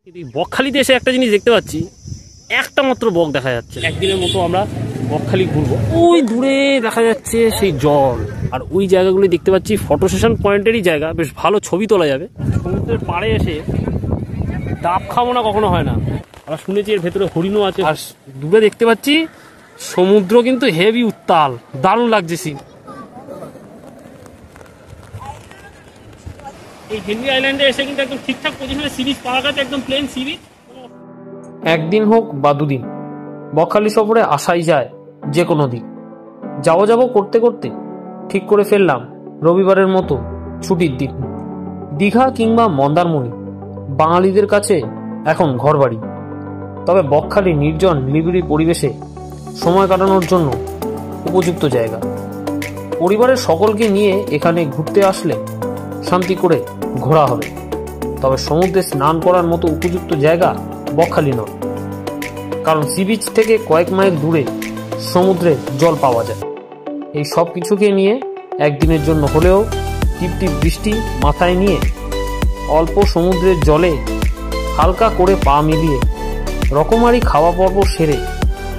বকখালিতে এসে একটা জিনিস দেখতে পাচ্ছি, একটা মাত্র বক দেখা যাচ্ছে। একদিনের মতো আমরা বকখালি ঘুরবো। ওই দূরে দেখা যাচ্ছে সেই জল, আর ওই জায়গাগুলি দেখতে পাচ্ছি ফটো সেশন পয়েন্টেরই জায়গা, বেশ ভালো ছবি তোলা যাবে। সমুদ্রের পাড়ে এসে ডাব খাবো না কখনো হয় না। আমরা শুনেছি এর ভেতরে হরিণও আছে। আর দূরে দেখতে পাচ্ছি সমুদ্র কিন্তু হেভি উত্তাল, দারুণ লাগছে সিন। এই হেনরি আইল্যান্ডে এসে কিন্তু একদম ঠিকঠাক পজিশনে সি বিচ পাওয়া গেছে, একদম প্লেন সি বিচ। একদিন হোক বা দুদিন, বকখালি সফরে আসাই যায় যে কোনো দিন। যাবো করতে করতে ঠিক করে ফেললাম রবিবারের মতো ছুটির দিন। দীঘা কিংবা মন্দারমণি বাঙালিদের কাছে এখন ঘরবাড়ি, তবে বকখালি নির্জন নিবিড়ি পরিবেশে সময় কাটানোর জন্য উপযুক্ত জায়গা। পরিবারের সকলকে নিয়ে এখানে ঘুরতে আসলে শান্তি করে ঘোরা হবে, তবে সমুদ্রে স্নান করার মতো উপযুক্ত জায়গা বকখালি নয়, কারণ সি বিচ থেকে কয়েক মাইল দূরে সমুদ্রে জল পাওয়া যায়। এই সব কিছুকে নিয়ে একদিনের জন্য হলেও টিপটিপ বৃষ্টি মাথায় নিয়ে অল্প সমুদ্রের জলে হালকা করে পা মিলিয়ে রকমারি খাওয়া পর্ব সেরে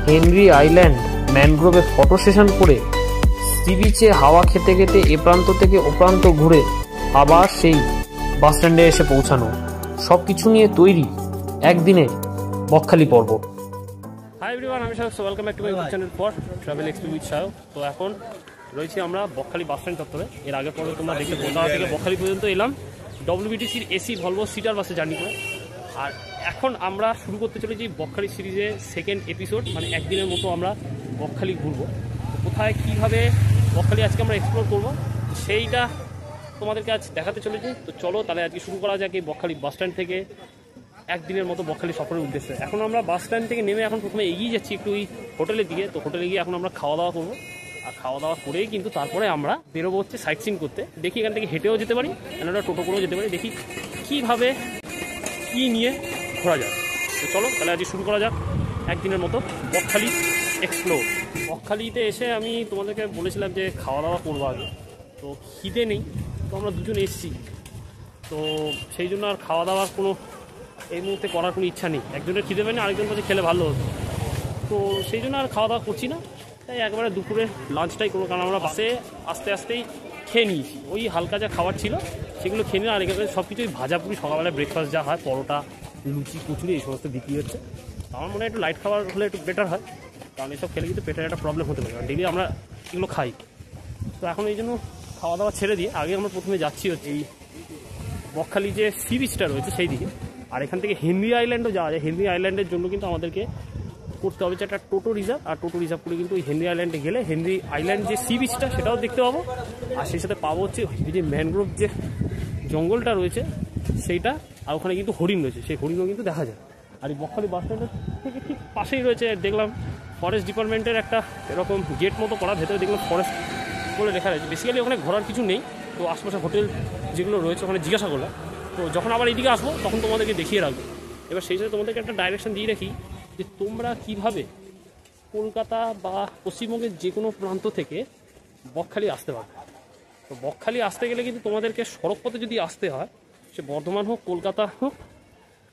হেনরি আইল্যান্ড ম্যানগ্রোভে ফটো সেশন করে সি বিচে হাওয়া খেতে খেতে এ প্রান্ত থেকে ও প্রান্ত ঘুরে আবার সেই বাস স্ট্যান্ডে এসে পৌঁছানো, সব কিছু নিয়ে তৈরি একদিনে বকখালি পর্ব। হাই এভরিওয়ান, আমি Sayak, welcome back to my YouTube channel for travel XP with Sayak. তো এখন রয়েছি আমরা বকখালি বাস স্ট্যান্ড চত্বরে। এর আগে পরে তোমরা দেখতে কলকাতা থেকে বকখালি পর্যন্ত এলাম ডব্লিউবিটিসির এসি ভলভো সিটার বাসে জার্নি করে। আর এখন আমরা শুরু করতে চলেছি বকখালি সিরিজের সেকেন্ড এপিসোড, মানে একদিনের মতো আমরা বকখালি ঘুরবো। কোথায় কীভাবে বকখালি আজকে আমরা এক্সপ্লোর করবো সেইটা তোমাদেরকে আজ দেখাতে চলেছি। তো চলো তাহলে আজকে শুরু করা যাক এই বকখালি বাস স্ট্যান্ড থেকে একদিনের মতো বকখালি সফরের উদ্দেশ্যে। এখন আমরা বাস স্ট্যান্ড থেকে নেমে এখন প্রথমে এগিয়ে যাচ্ছি একটু ওই হোটেলের দিকে। তো হোটেলে গিয়ে এখন আমরা খাওয়া দাওয়া করবো, আর খাওয়া দাওয়া করেই কিন্তু তারপরে আমরা বেরোবো হচ্ছে সাইট সিন করতে। দেখি এখান থেকে হেঁটেও যেতে পারি, একটা টোটো করেও যেতে পারি, দেখি কীভাবে কী নিয়ে ঘোরা যায়। তো চলো তাহলে আজকে শুরু করা যাক একদিনের মতো বকখালি এক্সপ্লোর। বকখালিতে এসে আমি তোমাদেরকে বলেছিলাম যে খাওয়া দাওয়া করবো আগে, তো খিদে নেই, তো আমরা দুজন এসেছি, তো সেই জন্য আর খাওয়া দাওয়ার কোনো এই মুহূর্তে করার কোনো ইচ্ছা নেই। একজনের খিদে পায়নি, আরেকজন কাছে খেলে ভালো হতো, তো সেই জন্য আর খাওয়া দাওয়া করছি না। তাই একবারে দুপুরে লাঞ্চটাই করবো, কারণ আমরা বাসে আস্তেই খেয়ে নিয়েছি। ওই হালকা যা খাবার ছিল সেগুলো খেয়ে নিয়ে, আর এখানে সব কিছুই ভাজাপুরি, সকালবেলায় ব্রেকফাস্ট যা হয় পরোটা, লুচি, কচুরি এই সমস্ত বিক্রি হচ্ছে। আমার মনে হয় একটু লাইট খাবার হলে একটু বেটার হয়, কারণ এসব খেলে কিন্তু পেটের একটা প্রবলেম হতে পারে, কারণ ডেলি আমরা এগুলো খাই। তো এখন এই জন্য খাওয়া দাওয়া ছেড়ে দিয়ে আগে আমরা প্রথমে যাচ্ছি হচ্ছে এই বকখালি যে সি বিচটা রয়েছে সেই দিকে। আর এখান থেকে হেনরি আইল্যান্ডও যাওয়া যায়। হেনরি আইল্যান্ডের জন্য কিন্তু আমাদেরকে করতে হবে যে একটা টোটো রিজার্ভ, আর টোটো রিজার্ভ করে কিন্তু ওই হেনরি আইল্যান্ডে গেলে হেনরি আইল্যান্ড যে সি বিচটা সেটাও দেখতে পাবো, আর সেই সাথে পাবো হচ্ছে এই যে ম্যানগ্রোভ যে জঙ্গলটা রয়েছে সেইটা, আর ওখানে কিন্তু হরিণ রয়েছে, সেই হরিণও কিন্তু দেখা যায়। আর এই বকখালি বাস স্ট্যান্ডের থেকে ঠিক পাশেই রয়েছে, দেখলাম ফরেস্ট ডিপার্টমেন্টের একটা এরকম গেট মতো করা, ভেতরে দেখলাম ফরেস্ট বলে লেখা রয়েছে। বেসিক্যালি ওখানে ঘোরার কিছু নেই, তো আশপাশে হোটেল যেগুলো রয়েছে ওখানে জিজ্ঞাসা করলাম। তো যখন আবার এইদিকে আসবো তখন তোমাদেরকে দেখিয়ে রাখবো। এবার সেই সাথে তোমাদেরকে একটা ডাইরেকশন দিয়ে রাখি যে তোমরা কীভাবে কলকাতা বা পশ্চিমবঙ্গের যে কোনো প্রান্ত থেকে বকখালি আসতে পারবে। তো বকখালি আসতে গেলে কিন্তু তোমাদেরকে সড়কপথে যদি আসতে হয়, সে বর্ধমান হোক কলকাতা হোক,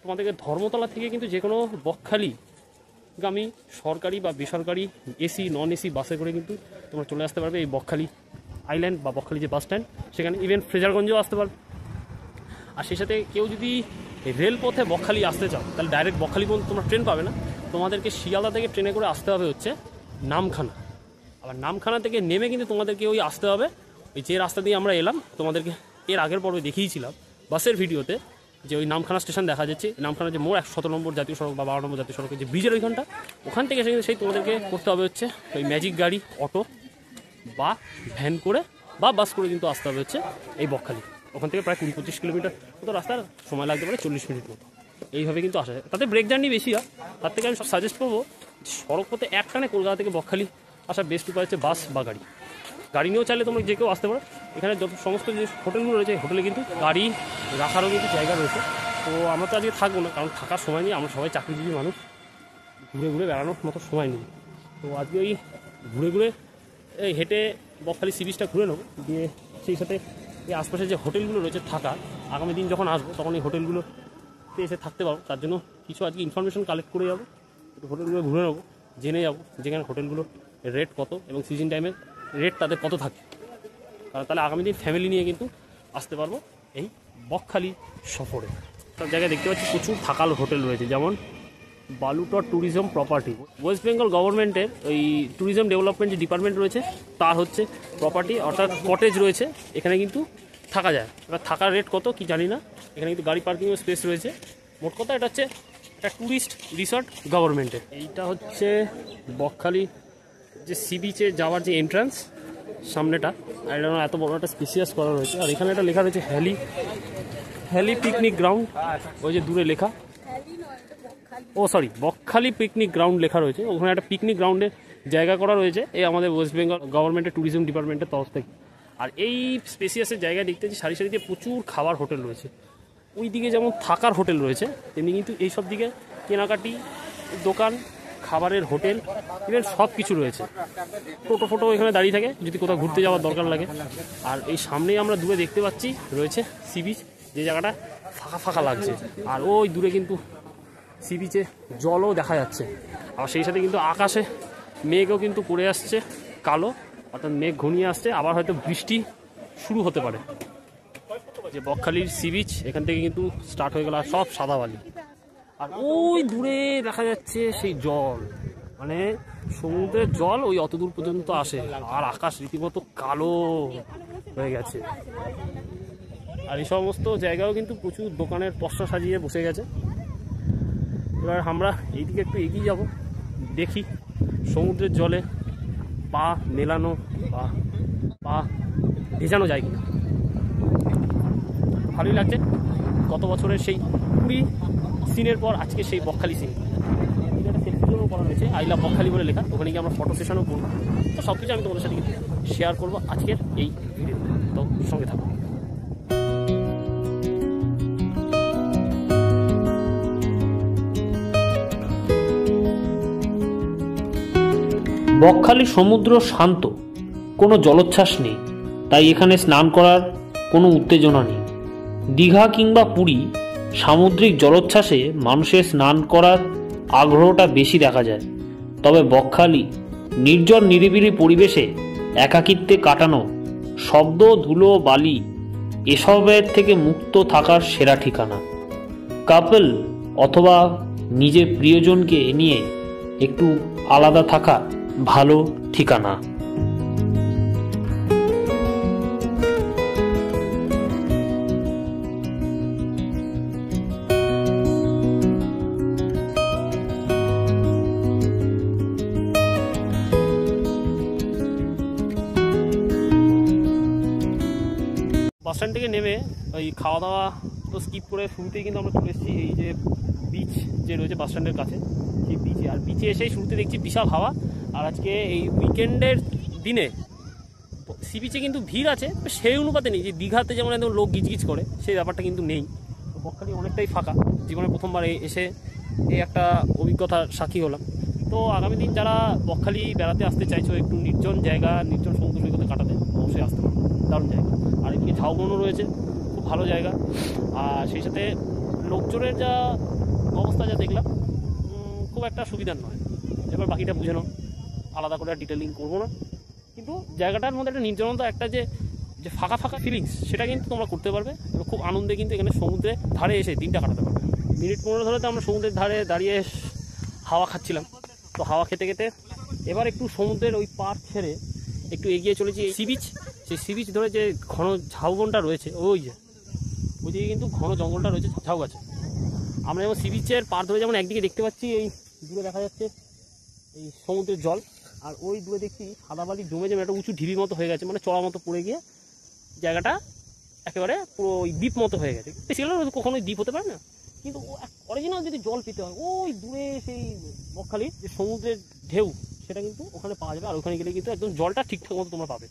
তোমাদেরকে ধর্মতলা থেকে কিন্তু যে কোনো বকখালিগামী সরকারি বা বেসরকারি এসি নন এসি বাসে করে কিন্তু তোমরা চলে আসতে পারবে এই বকখালি আইল্যান্ড বা বকখালি যে বাস স্ট্যান্ড সেখানে। ইভেন ফ্রেজারগঞ্জেও আসতে পারবে। আর সেই সাথে কেউ যদি রেলপথে বকখালি আসতে চাও তাহলে ডাইরেক্ট বকখালি পর্যন্ত তোমরা ট্রেন পাবে না, তোমাদেরকে শিয়ালদা থেকে ট্রেনে করে আসতে হবে হচ্ছে নামখানা। আবার নামখানা থেকে নেমে কিন্তু তোমাদেরকে ওই আসতে হবে ওই যে রাস্তা দিয়ে আমরা এলাম, তোমাদেরকে এর আগের পর্বে দেখিয়েছিলাম বাসের ভিডিওতে, যে ওই নামখানা স্টেশন দেখা যাচ্ছে, নামখানা যে মোড় 117 নম্বর জাতীয় সড়ক বা 12 নম্বর জাতীয় সড়কের যে ব্রিজের ওইখানটা, ওখান থেকে এসে সেই তোমাদেরকে করতে হবে হচ্ছে ওই ম্যাজিক গাড়ি, অটো বা ভ্যান করে বা বাস করে কিন্তু আসতে হবে হচ্ছে এই বকখালি। ওখান থেকে প্রায় 20-25 কিলোমিটার মতো রাস্তার সময় লাগতে পারে, 40 মিনিট মতো। এইভাবে কিন্তু আসা যায়, তাতে ব্রেক জার্নি বেশি হয়। তার থেকে আমি সাজেস্ট করবো সড়কপথে একটানে কলকাতা থেকে বকখালি আসার বেস্ট উপায় হচ্ছে বাস বা গাড়ি। গাড়ি নিয়েও চাইলে তোমরা যে কেউ আসতে পারো। এখানে যত সমস্ত যে হোটেলগুলো রয়েছে হোটেলে কিন্তু গাড়ি রাখারও কিন্তু জায়গা রয়েছে। তো আমরা তো আজকে থাকবো না, কারণ থাকার সময় নেই, আমরা সবাই চাকরিজীবী মানুষ, ঘুরে ঘুরে বেড়ানোর মতো সময় নেই। তো আজকে ওই ঘুরে ঘুরে এই হেঁটে বকখালি সি বিচটা ঘুরে নেবো, দিয়ে সেই সাথে এই আশপাশে যে হোটেলগুলো রয়েছে থাকা, আগামী দিন যখন আসবো তখন এই হোটেলগুলো বাড়িতে এসে থাকতে পারো, তার জন্য কিছু আজকে ইনফরমেশন কালেক্ট করে যাবো, একটু হোটেলগুলো ঘুরে নেবো, জেনে যাবো যেখানে হোটেলগুলো রেট কত এবং সিজন টাইমের রেট তাদের কত থাকে, কারণ তাহলে আগামী দিন ফ্যামিলি নিয়ে কিন্তু আসতে পারবো এই বকখালি সফরে। সব জায়গায় দেখতে পাচ্ছি প্রচুর থাকার হোটেল রয়েছে, যেমন বালুটর ট্যুরিজম প্রপার্টি, ওয়েস্ট বেঙ্গল গভর্নমেন্টের ওই ট্যুরিজম ডেভেলপমেন্ট যে ডিপার্টমেন্ট রয়েছে তার হচ্ছে প্রপার্টি, অর্থাৎ কটেজ রয়েছে, এখানে কিন্তু থাকা যায়। এবার থাকার রেট কত কি জানি না, এখানে কিন্তু গাড়ি পার্কিংয়ের স্পেস রয়েছে। মোট কথা এটা হচ্ছে একটা ট্যুরিস্ট রিসর্ট গভর্নমেন্টের। এইটা হচ্ছে বকখালি যে সি বিচে যাওয়ার যে এন্ট্রান্স সামনেটা, আর এটা এত বড় একটা স্পেসিয়াস করা রয়েছে। আর এখানে একটা লেখা রয়েছে হ্যালি পিকনিক গ্রাউন্ড, ওই যে দূরে লেখা, বকখালি পিকনিক গ্রাউন্ড লেখা রয়েছে, ওখানে একটা পিকনিক গ্রাউন্ডে জায়গা করা রয়েছে এই আমাদের ওয়েস্ট বেঙ্গল গভর্নমেন্টের ট্যুরিজম ডিপার্টমেন্টের তরফ থেকে। আর এই স্পেসিয়াসের জায়গায় দেখতে যে সারি সারিতে প্রচুর খাবার হোটেল রয়েছে, ওই দিকে যেমন থাকার হোটেল রয়েছে তেমনি কিন্তু এই সব দিকে কেনাকাটি দোকান, খাবারের হোটেল, ইভেন সব কিছু রয়েছে। টোটো এখানে দাঁড়িয়ে থাকে যদি কোথাও ঘুরতে যাওয়ার দরকার লাগে। আর এই সামনেই আমরা দূরে দেখতে পাচ্ছি রয়েছে সি বিচ, যে জায়গাটা ফাঁকা ফাঁকা লাগছে। আর ওই দূরে কিন্তু সি বিচে জলও দেখা যাচ্ছে, আর সেই সাথে কিন্তু আকাশে মেঘও কিন্তু পড়ে আসছে কালো, অর্থাৎ মেঘ ঘনিয়ে আসছে, আবার হয়তো বৃষ্টি শুরু হতে পারে। যে বকখালির সি বিচ এখান থেকে কিন্তু স্টার্ট হয়ে গেল, আর সব সাদা বালি। আর ওই দূরে দেখা যাচ্ছে সেই জল, মানে সমুদ্রের জল ওই অত দূর পর্যন্ত আসে, আর আকাশ রীতিমতো কালো হয়ে গেছে। আর এই সমস্ত জায়গাও কিন্তু প্রচুর দোকানের পসরা সাজিয়ে বসে গেছে। এবার আমরা এইদিকে একটু এগিয়ে যাব, দেখি সমুদ্রের জলে পা মেলানো বা পা ভেজানো যায় কিনা। ভালোই লাগছে, গত বছরের সেই পুরী সিনের পর আজকে সেই বকখালি সিন। একটা সেলফি জন্য করা হয়েছে, আই লাভ বকখালি বলে লেখা, ওখানে গিয়ে আমরা ফটো সেশনও করবো। তো সব কিছু আমি তোমাদের সাথে কিন্তু শেয়ার করবো আজকের এই ভিডিও, তো সঙ্গে থাকবো। বকখালি সমুদ্র শান্ত, কোনো জলোচ্ছ্বাস নেই, তাই এখানে স্নান করার কোনো উত্তেজনা নেই। দীঘা কিংবা পুরী সামুদ্রিক জলোচ্ছ্বাসে মানুষের স্নান করার আগ্রহটা বেশি দেখা যায়, তবে বকখালি নির্জন নিরিবিলি পরিবেশে একাকিত্বে কাটানো, শব্দ ধুলো বালি এসবের থেকে মুক্ত থাকার সেরা ঠিকানা। কাপল অথবা নিজের প্রিয়জনকে নিয়ে একটু আলাদা থাকা ভালো ঠিকানা। বাসস্ট্যান্ড থেকে নেমে ওই খাওয়া দাওয়া তো স্কিপ করে শুরুতেই কিন্তু আমরা চলে এসেছি এই যে বিচ যে রয়েছে বাসস্ট্যান্ডের কাছে, সেই বিচে। আর বিচে এসেই শুরুতে দেখছি বিশাল হাওয়া। আর আজকে এই উইকেন্ডের দিনে সি বিচে কিন্তু ভিড় আছে, সেই অনুপাতে নেই যে দীঘাতে যেমন একদম লোক গিজগিজ করে, সেই ব্যাপারটা কিন্তু নেই। তো বকখালি অনেকটাই ফাঁকা, জীবনে প্রথমবার এসে এই একটা অভিজ্ঞতার সাক্ষী হলাম। তো আগামী দিন যারা বকখালি বেড়াতে আসতে চাইছো, একটু নির্জন জায়গা, নির্জন সমুদ্র সৈকতে কাটাতে, অবশ্যই আসতে পারো, দারুণ জায়গা। আর এদিকে ঝাউবনও রয়েছে, খুব ভালো জায়গা। আর সেই সাথে লোকজনের যা অবস্থা যা দেখলাম খুব একটা সুবিধার নয়। এবার বাকিটা বুঝে নাও, আলাদা করে ডিটেলিং করবো না, কিন্তু জায়গাটার মধ্যে একটা নির্জনতা, একটা যে ফাঁকা ফাঁকা ফিলিংস, সেটা কিন্তু তোমরা করতে পারবে। এবং খুব আনন্দে কিন্তু এখানে সমুদ্রের ধারে এসে দিনটা কাটাতে পারবে। মিনিট 15 ধরে তো আমরা সমুদ্রের ধারে দাঁড়িয়ে হাওয়া খাচ্ছিলাম। তো হাওয়া খেতে খেতে এবার একটু সমুদ্রের ওই পার ছেড়ে একটু এগিয়ে চলেছি এই সি বিচ। সেই সি বিচ ধরে যে ঘন ঝাউবনটা রয়েছে, ওইদিকে কিন্তু ঘন জঙ্গলটা রয়েছে ঝাউ গাছে। আমরা যেমন সি বিচের পার ধরে যেমন একদিকে দেখতে পাচ্ছি এই দূরে দেখা যাচ্ছে এই সমুদ্রের জল, আর ওই দূরে দেখছি সাদা বালি জমে জমে একটা উঁচু ঢিবির মতো হয়ে গেছে, মানে চড়া মতো পড়ে গিয়ে জায়গাটা একেবারে পুরো ওই দ্বীপ মতো হয়ে গেছে। বেসিক্যালি কখনোই দ্বীপ হতে পারে না, কিন্তু অরিজিনাল যদি জল পেতে হয় ওই দূরে সেই বকখালির যে সমুদ্রের ঢেউ, সেটা কিন্তু ওখানে পাওয়া যাবে। আর ওখানে গেলে কিন্তু একদম জলটা ঠিকঠাক মতো তোমরা পাবে।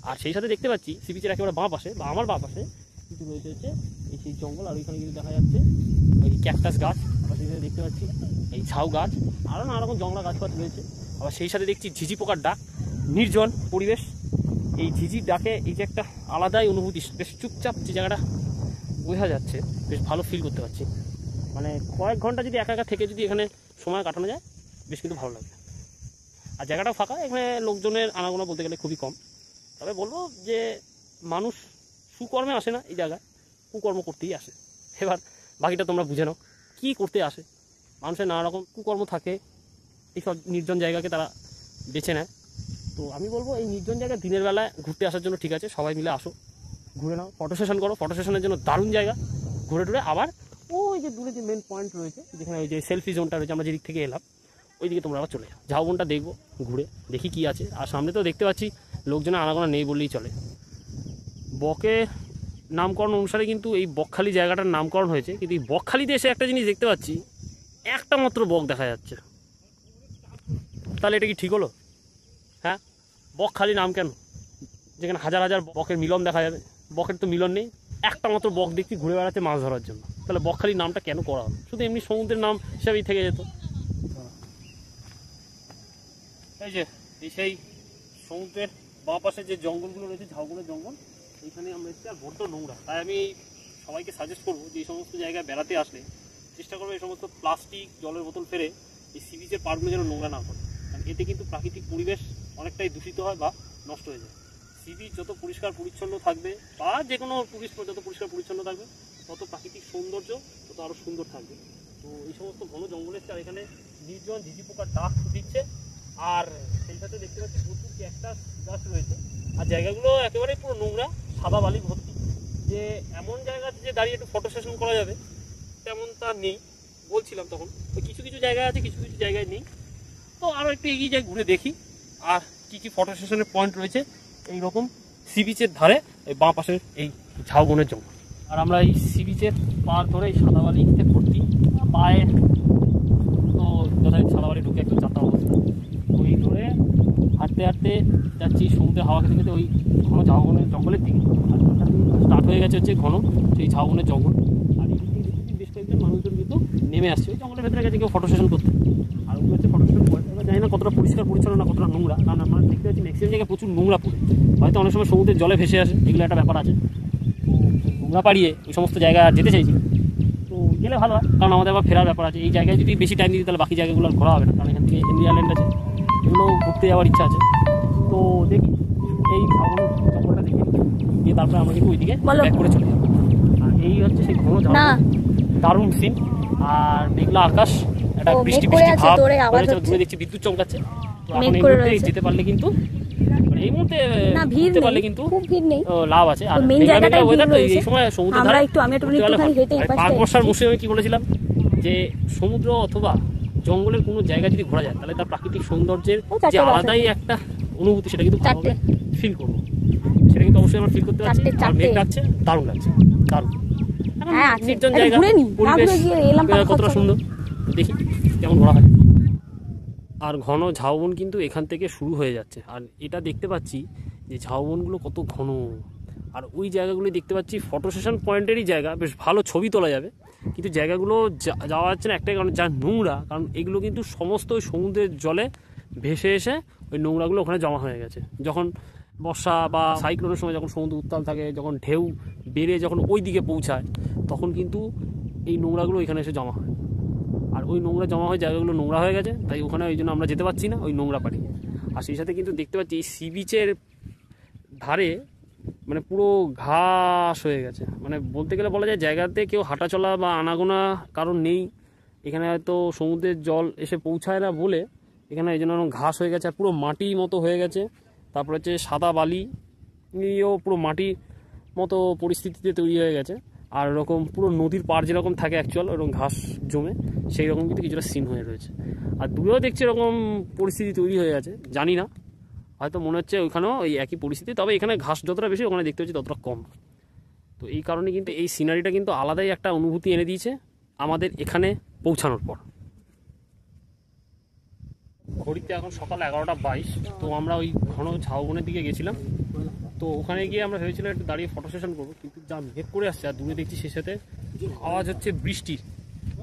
আর সেই সাথে দেখতে পাচ্ছি সি বিচের একেবারে বাঁ পাশে বা আমার বাঁ পাশে কিন্তু রয়েছে হচ্ছে এই সেই জঙ্গল, আর ওইখানে কিন্তু দেখা যাচ্ছে ওই ক্যাকটাস গাছ, আবার সেই সাথে দেখতে পাচ্ছি এই ঝাউ গাছ, আরও নানা রকম জংলা গাছপাত রয়েছে। আবার সেই সাথে দেখছি ঝিঝি পোকার ডাক, নির্জন পরিবেশ। এই ঝিঝির ডাকে এই যে একটা আলাদাই অনুভূতি, বেশ চুপচাপ যে জায়গাটা বোঝা যাচ্ছে, বেশ ভালো ফিল করতে পারছি। মানে কয়েক ঘন্টা যদি একা একা থেকে যদি এখানে সময় কাটানো যায় বেশ কিন্তু ভালো লাগবে। আর জায়গাটাও ফাঁকা, এখানে লোকজনের আনাগোনা বলতে গেলে খুবই কম। তবে বলবো যে মানুষ সুকর্মে আসে না এই জায়গায়, কুকর্ম করতেই আসে। এবার বাকিটা তোমরা বুঝে নাও কী করতে আসে। মানুষের নানা রকম কুকর্ম থাকে, এইসব নির্জন জায়গাকে তারা বেছে নেয়। তো আমি বলবো এই নির্জন জায়গায় দিনের বেলায় ঘুরতে আসার জন্য ঠিক আছে, সবাই মিলে আসো, ঘুরে নাও, ফটো সেশন করো। ফটো সেশনের জন্য দারুণ জায়গা। ঘুরে টুরে আবার ওই যে দূরে যে মেন পয়েন্ট রয়েছে, যেখানে ওই যে সেলফি জোনটা রয়েছে, আমরা যেদিক থেকে এলাম ওই দিকে তোমরা আবার চলে যাও। ঝাউবনটা দেখবো, ঘুরে দেখি কি আছে। আর সামনে তো দেখতে পাচ্ছি লোকজনের আনাগোনা নেই বললেই চলে। বকের নামকরণ অনুসারে কিন্তু এই বকখালি জায়গাটার নামকরণ হয়েছে, কিন্তু এই বকখালিতে এসে একটা জিনিস দেখতে পাচ্ছি, একটা মাত্র বক দেখা যাচ্ছে। তাহলে এটা কি ঠিক হলো? হ্যাঁ, বকখালি নাম কেন, যেখানে হাজার হাজার বকের মিলন দেখা যাবে? বকের তো মিলন নেই, একটা মাত্র বক দেখছি ঘুরে বেড়াচ্ছে মাছ ধরার জন্য। তাহলে বকখালি নামটা কেন করা হলো? শুধু এমনি সমুদ্রের নাম হিসাবেই থেকে যেত। এই যে এই সেই সমুদ্রের বাঁ পাশে যে জঙ্গলগুলো রয়েছে, ঝাউবনের জঙ্গল, এইখানে আমরা এসেছি। আর বড্ড নোংরা, তাই আমি সবাইকে সাজেস্ট করবো যে এই সমস্ত জায়গায় বেড়াতে আসলে চেষ্টা করবো এই সমস্ত প্লাস্টিক, জলের বোতল ফেলে এই সি বিচের পার্কগুলো যেন নোংরা না করে। কারণ এতে কিন্তু প্রাকৃতিক পরিবেশ অনেকটাই দূষিত হয় বা নষ্ট হয়ে যায়। সি বিচ যত পরিষ্কার পরিচ্ছন্ন থাকবে বা যে কোনো টুরিস্ট যত পরিষ্কার পরিচ্ছন্ন থাকবে তত প্রাকৃতিক সৌন্দর্য তত আরও সুন্দর থাকবে। তো এই সমস্ত ঘন জঙ্গলের চার এখানে নির্জন ঝিঝি পোকার ডাক দিচ্ছে। আর সেই সাথে দেখতে পাচ্ছি প্রচুর ক্যাকটাস গাছ রয়েছে। আর জায়গাগুলো একেবারে পুরো নোংরা, সাদা বালি ভর্তি। যে এমন জায়গা যে দাঁড়িয়ে একটু ফটো সেশন করা যাবে তেমন তা নেই। বলছিলাম তখন তো কিছু কিছু জায়গায় আছে, কিছু কিছু জায়গায় নেই। তো আরও একটু এগিয়ে যাই, ঘুরে দেখি আর কী কী ফটো সেশনের পয়েন্ট রয়েছে এইরকম সি বিচের ধারে, এই বাঁ পাশের এই ঝাউবনের জঙ্গল। আর আমরা এই সি বিচের পার ধরে এই সাদাবালিতে ভর্তি, পায়ে তো যথাযথ সাদাবালি ঢুকে একটু যাত্রা অবস্থা। ওই ধরে হাঁটতে হাঁটতে যাচ্ছি সমুদ্রের হাওয়া খেতে খেতে ওই ঘন ঝাউবনের জঙ্গলের দিকে। আর স্টার্ট হয়ে গেছে হচ্ছে ঘন সেই ঝাউবনের জঙ্গল। আর এই দিকে দেখছি বেশ কয়েকজন মানুষজন কিন্তু নেমে আসছে ওই জঙ্গলের ভেতরে গেছে কেউ ফটো সেশন করতে। আর ওগুলো হচ্ছে ফটো সেশন পয়েন্ট। এবার জানি না কতটা পরিষ্কার পরিচ্ছন্ন না কতটা নোংরা, কারণ আমরা দেখতে পাচ্ছি ম্যাক্সিমাম জায়গায় প্রচুর নোংরা পড়ে, হয়তো অনেক সময় সমুদ্রের জলে ভেসে আসে, এগুলো একটা ব্যাপার আছে। তো নোংরা পাড়িয়ে ওই সমস্ত জায়গায় যেতে চাইছি, তো গেলে ভালো হয়, কারণ আমাদের আবার ফেরার ব্যাপার আছে। এই জায়গায় যদি বেশি টাইম দিই তাহলে বাকি জায়গাগুলো আর ঘোরা হবে না, কারণ এখান থেকে হেনরি আইল্যান্ড আছে, এগুলো ঘুরতে যাওয়ার ইচ্ছা আছে। তো দেখি এই জঙ্গলটা দেখি, দিয়ে তারপরে আমরা কিন্তু ওইদিকে ব্যাক করে চলে যাবো। আর এই হচ্ছে সেই ঘন জঙ্গল, দারুণ সিন। আর মেঘলা আকাশ, একটা বৃষ্টি বৃষ্টি ভাব, দূরে দেখছি বিদ্যুৎ চমকাচ্ছে। তো এখন এই মুহূর্তে যেতে পারলে কিন্তু এই মুহূর্তে ঘুরতে পারলে কিন্তু লাভ আছে। আর এই সময় সমুদ্রে পাঁচ বর্ষার মৌসুমে কি বলেছিলাম যে সমুদ্র অথবা জঙ্গলের কোনো জায়গা যদি ঘোরা যায় তাহলে তার প্রাকৃতিক সৌন্দর্যের যে আলাদাই একটা অনুভূতি সেটা কিন্তু ভালোভাবে ফিল করবো। সেটা কিন্তু অবশ্যই আমরা ফিল করতে পারছি। আর মেঘ লাগছে, দারুণ লাগছে, দারুণ নির্জন জায়গা, পরিবেশ কতটা সুন্দর, দেখি কেমন ঘোরা হয়। আর ঘন ঝাউবন কিন্তু এখান থেকে শুরু হয়ে যাচ্ছে। আর এটা দেখতে পাচ্ছি যে ঝাউবনগুলো কত ঘন। আর ওই জায়গাগুলো দেখতে পাচ্ছি ফটো সেশন পয়েন্টেরই জায়গা, বেশ ভালো ছবি তোলা যাবে। কিন্তু জায়গাগুলো যাওয়া যাচ্ছে না একটাই কারণ, যা নোংরা। কারণ এগুলো কিন্তু সমস্ত ওই সমুদ্রের জলে ভেসে এসে ওই নোংরাগুলো ওখানে জমা হয়ে গেছে। যখন বর্ষা বা সাইক্লোনের সময় যখন সমুদ্র উত্তাল থাকে, যখন ঢেউ বেড়ে যখন ওই দিকে পৌঁছায়, তখন কিন্তু এই নোংরাগুলো এখানে এসে জমা হয়। আর ওই নোংরা জমা হয়ে জায়গাগুলো নোংরা হয়ে গেছে, তাই ওখানে ওই জন্য আমরা যেতে পারছি না ওই নোংরা পাড়ি। আর সেই সাথে কিন্তু দেখতে পাচ্ছি এই সি বিচের ধারে মানে পুরো ঘাস হয়ে গেছে। মানে বলতে গেলে বলা যায় জায়গাতে কেউ হাঁটা চলা বা আনাগোনা কারণ নেই। এখানে হয়তো সমুদ্রের জল এসে পৌঁছায় না বলে এখানে এই জন্য ঘাস হয়ে গেছে, আর পুরো মাটি মতো হয়ে গেছে। তারপর হচ্ছে সাদা বালি নিয়েও পুরো মাটির মতো পরিস্থিতিতে তৈরি হয়ে গেছে। আর এরকম পুরো নদীর পাড় যেরকম থাকে অ্যাকচুয়াল ওরকম ঘাস জমে সেই রকম কিন্তু কিছুটা সিন হয়ে রয়েছে। আর দূরেও দেখছি এরকম পরিস্থিতি তৈরি হয়ে গেছে, জানি না, হয়তো মনে হচ্ছে ওইখানেও এই একই পরিস্থিতি, তবে এখানে ঘাস যতটা বেশি ওখানে দেখতে হচ্ছে ততটা কম। তো এই কারণে কিন্তু এই সিনারিটা কিন্তু আলাদাই একটা অনুভূতি এনে দিয়েছে আমাদের এখানে পৌঁছানোর পর। ঘড়িতে এখন সকাল 11:22। তো আমরা ওই ঘন ঝাউবনের দিকে গেছিলাম। তো ওখানে গিয়ে আমরা ভেবেছিলাম একটু দাঁড়িয়ে ফটো সেশন করবো, কিন্তু যা মেঘ করে আসছে আর দূরে দেখছি সেই সাথে আওয়াজ হচ্ছে বৃষ্টির।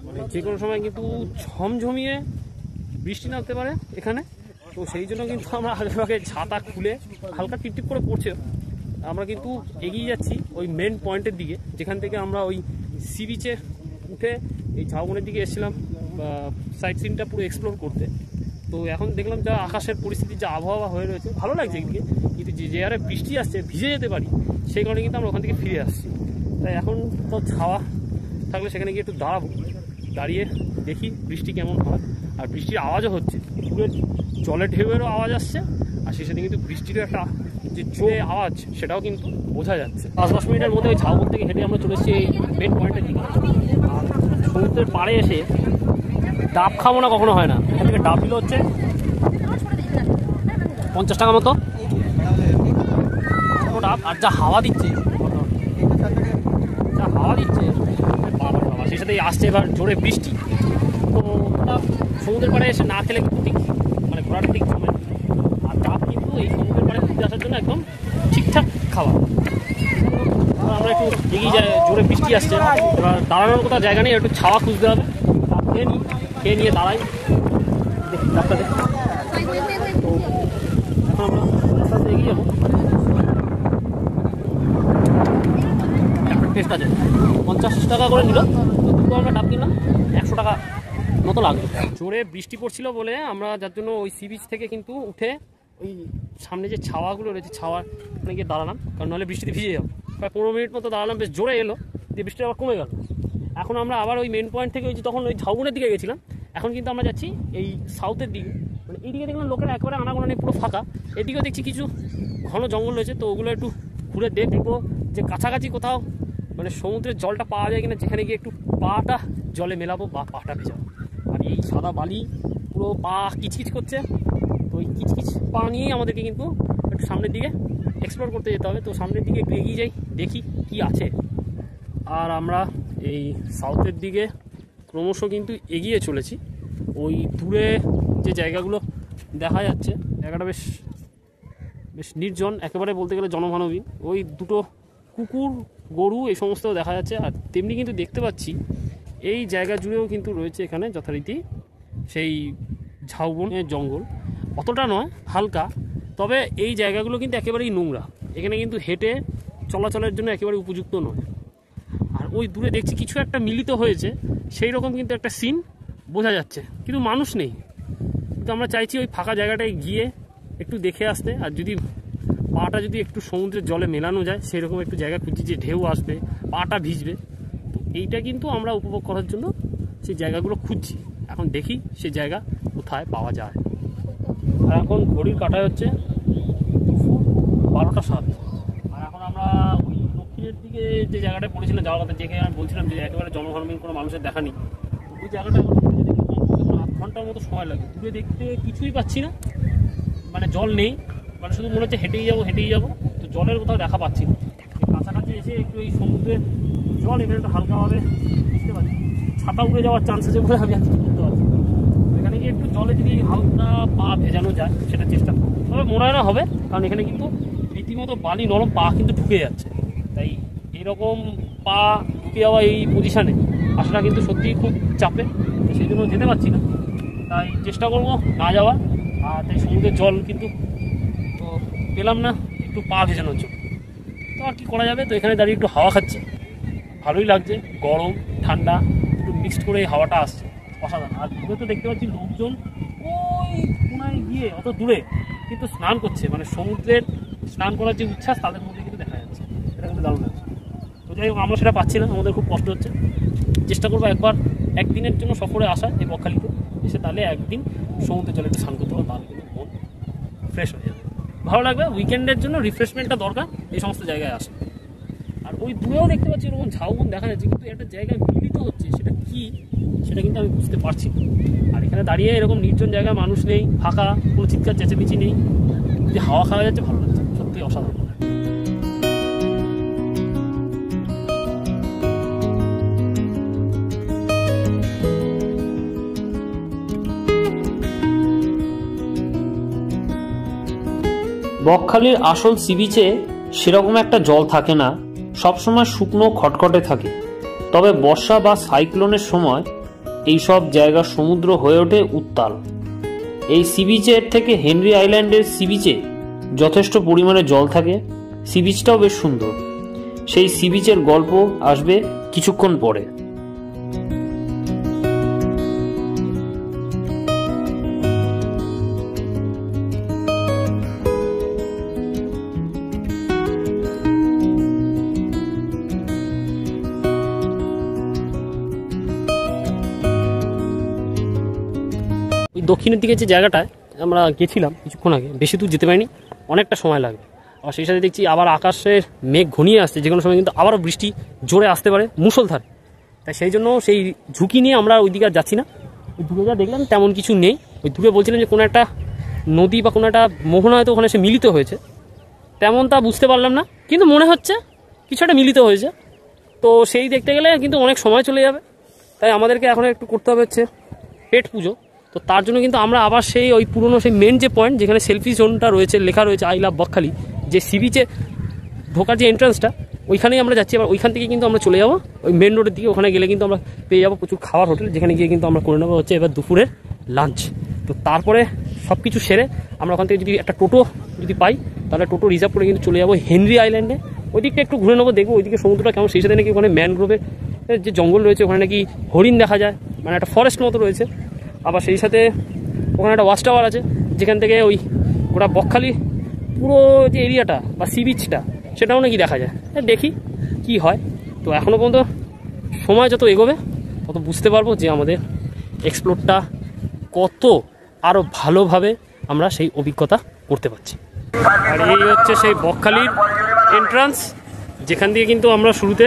মানে যে কোনো সময় কিন্তু ঝমঝমিয়ে বৃষ্টি নামতে পারে এখানে। তো সেই জন্য কিন্তু আমরা আগেভাগে ছাতা খুলে, হালকা টিপটিপ করে পড়ছে, আমরা কিন্তু এগিয়ে যাচ্ছি ওই মেন পয়েন্টের দিকে, যেখান থেকে আমরা ওই সি বিচে উঠে এই ঝাউবনের দিকে এসেছিলাম সাইট সিনটা পুরো এক্সপ্লোর করতে। তো এখন দেখলাম যা আকাশের পরিস্থিতি, যা আবহাওয়া হয়ে রয়েছে, ভালো লাগছে এদিকে, কিন্তু যে হারে বৃষ্টি আসছে ভিজে যেতে পারি, সেই কারণে কিন্তু আমরা ওখান থেকে ফিরে আসছি। তাই এখন তো ছাওয়া থাকলে সেখানে গিয়ে একটু দাঁড়াবো, দাঁড়িয়ে দেখি বৃষ্টি কেমন হয়। আর বৃষ্টির আওয়াজও হচ্ছে, পুকুরের জলের ঢেউয়েরও আওয়াজ আসছে, আর সেই সাথে কিন্তু বৃষ্টিরও একটা যে জোরে আওয়াজ সেটাও কিন্তু বোঝা যাচ্ছে। 5-10 মিনিটের মধ্যে ওই ঝাউবন থেকে হেঁটে আমরা চলে এসেছি এই মেন পয়েন্টের দিকে। আর সমুদ্রের পাড়ে এসে ডাব খাবো না কখনো হয় না। এখান থেকে ডাব দিল হচ্ছে 50 টাকা মতো ডাব। আর যা হাওয়া দিচ্ছে, বাবা, সেই সাথে আসছে এবার জোরে বৃষ্টি। তো ওটা সমুদ্রের পাড়ে এসে না খেলে কিন্তু ঠিক মানে ঘোরাটা ঠিক জমে। আর ডাব কিন্তু এই সমুদ্রের পাড়ে ঘুরতে আসার জন্য একদম ঠিকঠাক খাওয়া। আমরা একটু এগিয়ে যাই, জোরে বৃষ্টি আসছে, এবার দাঁড়ানোর কোথাও জায়গা নেই, একটু ছাওয়া খুঁজতে হবে। খেয়ে নিয়ে দাঁড়াই, দেখি ডাবটা দেখি। তো এখন আমরা আস্তে আস্তে এগিয়ে যাবো। টেস্ট আছে, 50 টাকা করে নিল, দুটো আমরা ডাব কিনলাম, 100 টাকা মতো লাগলো। জোরে বৃষ্টি পড়ছিল বলে আমরা যার জন্য ওই সি বিচ থেকে কিন্তু উঠে ওই সামনে যে ছাওয়াগুলো রয়েছে ছাওয়ার ওখানে গিয়ে দাঁড়ালাম, কারণ নাহলে বৃষ্টিতে ভিজে যাবো। প্রায় 15 মিনিট মতো দাঁড়ালাম, বেশ জোরে এলো, দিয়ে বৃষ্টি আবার কমে গেল। এখন আমরা আবার ওই মেন পয়েন্ট থেকে ওই যে তখন ওই ঝাউবনের দিকে গেছিলাম, এখন কিন্তু আমরা যাচ্ছি এই সাউথের দিকে। মানে এইদিকে দেখলাম লোকেরা একেবারে আনাগোনা নেই, পুরো ফাঁকা। এদিকেও দেখছি কিছু ঘন জঙ্গল রয়েছে, তো ওগুলো একটু ঘুরে দেখবো যে কাছাকাছি কোথাও মানে সমুদ্রের জলটা পাওয়া যায় কিনা, যেখানে গিয়ে একটু পাটা জলে মেলাবো বা পাটা ভেজাবো। আর এই সাদা বালি পুরো পা কিচকিচ করছে, তো ওই কিচকিচ পা নিয়েই আমাদেরকে কিন্তু একটু সামনের দিকে এক্সপ্লোর করতে যেতে হবে। তো সামনের দিকে একটু এগিয়ে যাই, দেখি কি আছে। আর আমরা এই সাউথের দিকে ক্রমশ কিন্তু এগিয়ে চলেছি। ওই দূরে যে জায়গাগুলো দেখা যাচ্ছে, জায়গাটা বেশ বেশ নির্জন, একেবারে বলতে গেলে জনমানবহীন। ওই দুটো কুকুর, গরু এই সমস্ত দেখা যাচ্ছে। আর তেমনি কিন্তু দেখতে পাচ্ছি এই জায়গা জুড়েও কিন্তু রয়েছে এখানে যথারীতি সেই ঝাউবনের জঙ্গল, অতটা নয়, হালকা। তবে এই জায়গাগুলো কিন্তু একেবারেই নোংরা, এখানে কিন্তু হেঁটে চলাচলের জন্য একেবারে উপযুক্ত নয়। আর ওই দূরে দেখছি কিছু একটা মিলিত হয়েছে, সেই রকম কিন্তু একটা সিন বোঝা যাচ্ছে, কিন্তু মানুষ নেই। কিন্তু আমরা চাইছি ওই ফাঁকা জায়গাটায় গিয়ে একটু দেখে আসতে। আর যদি পাটা যদি একটু সমুদ্রের জলে মেলানো যায়, সেই রকম একটু জায়গা খুঁজছি যে ঢেউ আসবে, পাটা ভিজবে। তো এইটা কিন্তু আমরা উপভোগ করার জন্য সেই জায়গাগুলো খুঁজছি। এখন দেখি সেই জায়গা কোথায় পাওয়া যায়। আর এখন ঘড়ির কাটায় হচ্ছে 12টা 7। আর এখন আমরা ওই দক্ষিণের দিকে যে জায়গাটায় পড়েছিলাম যাওয়ার কথা, যেখানে আমি বলছিলাম যে একেবারে জনগণহীন কোনো মানুষের দেখা নেই, ওই জায়গাটা 8 ঘন্টার মতো সময় লাগে। দূরে দেখতে কিছুই পাচ্ছি না, মানে জল নেই, মানে শুধু মনে হচ্ছে হেঁটেই যাবো। তো জলের কোথাও দেখা পাচ্ছি না। কাছাকাছি এসে একটু এই সমুদ্রের জল এখানে একটু হালকাভাবে বুঝতে পারছি, ছাতা উড়ে যাওয়ার চান্স আছে বলে আমি আর কিছু করতে পারছি। এখানে গিয়ে একটু জলে যদি হালকা পা ভেজানো যায় সেটা চেষ্টা করবো, তবে মনে হয় না হবে, কারণ এখানে কিন্তু রীতিমতো বালি নরম, পা কিন্তু ঢুকে যাচ্ছে। তাই এরকম পা ঢুকে যাওয়া এই পজিশানে আসাটা কিন্তু সত্যিই খুব চাপে, সেই জন্য যেতে পারছি না। তাই চেষ্টা করবো না যাওয়ার। আর তাই সমুদ্রের জল কিন্তু তো পেলাম না একটু পা ভেজানোর জন্য, তো আর কি করা যাবে। তো এখানে দাঁড়িয়ে একটু হাওয়া খাচ্ছি, ভালোই লাগছে, গরম ঠান্ডা একটু মিক্সড করে এই হাওয়াটা আসছে, অসাধারণ। আর দূরে তো দেখতে পাচ্ছি লোকজন ওই কোনায় গিয়ে অত দূরে কিন্তু স্নান করছে, মানে সমুদ্রের স্নান করার যে উচ্ছ্বাস তাদের মধ্যে কিন্তু দেখা যাচ্ছে, সেটা কিন্তু দারুণ লাগছে। তো যাই হোক, আমরা সেটা পাচ্ছি না, আমাদের খুব কষ্ট হচ্ছে। চেষ্টা করবো একদিনের জন্য সফরে আসা এই বকখালিতে এসে, তাহলে একদিন সমুদ্রের জলে একটু স্নান করতে পারবো, তাহলে কিন্তু মন ফ্রেশ হয়ে যাবে, ভালো লাগবে। উইকেন্ডের জন্য রিফ্রেশমেন্টটা দরকার এই সমস্ত জায়গায় আসে। আর ওই দূরেও দেখতে পাচ্ছি এরকম ঝাউবন দেখা যাচ্ছে, কিন্তু একটা জায়গায় মিলিত হচ্ছে, সেটা কি সেটা কিন্তু আমি বুঝতে পারছি না। আর এখানে দাঁড়িয়ে এরকম নির্জন জায়গায় মানুষ নেই, ফাঁকা, কোনো চিৎকার চেঁচামেচি নেই, যে হাওয়া খাওয়া যাচ্ছে, ভালো লাগছে, সত্যি অসাধারণ। বকখালির আসল সি বিচে সেরকম একটা জল থাকে না, সবসময় শুকনো খটখটে থাকে। তবে বর্ষা বা সাইক্লোনের সময় এইসব জায়গা সমুদ্র হয়ে ওঠে উত্তাল। এই সি বিচের থেকে হেনরি আইল্যান্ডের সি বিচে যথেষ্ট পরিমাণে জল থাকে, সি বিচটাও বেশ সুন্দর। সেই সি বিচের গল্প আসবে কিছুক্ষণ পরে। দক্ষিণের দিকে যে জায়গাটায় আমরা গেছিলাম কিছুক্ষণ আগে, বেশি দূর যেতে পারিনি, অনেকটা সময় লাগবে। আর সেই সাথে দেখছি আবার আকাশের মেঘ ঘনিয়ে আসছে, যে কোনো সময় কিন্তু আবারও বৃষ্টি জোরে আসতে পারে, মুষলধারে। তাই সেই জন্য সেই ঝুঁকি নিয়ে আমরা ওই দিকে আর যাচ্ছি না। ওই দূরে যা দেখলাম তেমন কিছু নেই। ওই দূরে বলছিলাম যে কোনো একটা নদী বা কোনো একটা মোহনা হয়তো ওখানে এসে মিলিত হয়েছে, তেমন তা বুঝতে পারলাম না, কিন্তু মনে হচ্ছে কিছু একটা মিলিত হয়েছে। তো সেই দেখতে গেলে কিন্তু অনেক সময় চলে যাবে, তাই আমাদেরকে এখন একটু করতে হবে হচ্ছে পেট পুজো। তো তার জন্য কিন্তু আমরা আবার সেই ওই পুরনো সেই মেন যে পয়েন্ট যেখানে সেলফি জোনটা রয়েছে, লেখা রয়েছে আই লাভ বকখালি, যে সি বিচে ঢোকার যে এন্ট্রান্সটা, ওইখানেই আমরা যাচ্ছি। আবার ওইখান থেকে কিন্তু আমরা চলে যাবো ওই মেন রোডের দিকে। ওখানে গেলে কিন্তু আমরা পেয়ে যাবো প্রচুর খাওয়ার হোটেল, যেখানে গিয়ে কিন্তু আমরা করে নেবো হচ্ছে এবার দুপুরের লাঞ্চ। তো তারপরে সব কিছু সেরে আমরা ওখান থেকে যদি একটা টোটো যদি পাই, তাহলে টোটো রিজার্ভ করে কিন্তু চলে যাবো হেনরি আইল্যান্ডে। ওই দিকটা একটু ঘুরে নেবো, দেখবো ওইদিকে সমুদ্রটা কেমন। সেই সাথে নাকি ওখানে ম্যানগ্রোভের যে জঙ্গল রয়েছে, ওখানে নাকি হরিণ দেখা যায়, মানে একটা ফরেস্ট মতো রয়েছে। আবার সেই সাথে ওখানে একটা ওয়াচ টাওয়ার আছে, যেখান থেকে ওই গোটা বকখালি পুরো যে এরিয়াটা বা সি বিচটা সেটাও নাকি দেখা যায়। দেখি কি হয়। তো এখনও পর্যন্ত সময় যত এগোবে তত বুঝতে পারবো যে আমাদের এক্সপ্লোরটা কত আরও ভালোভাবে আমরা সেই অভিজ্ঞতা করতে পারছি। আর এই হচ্ছে সেই বকখালির এন্ট্রান্স, যেখান দিয়ে কিন্তু আমরা শুরুতে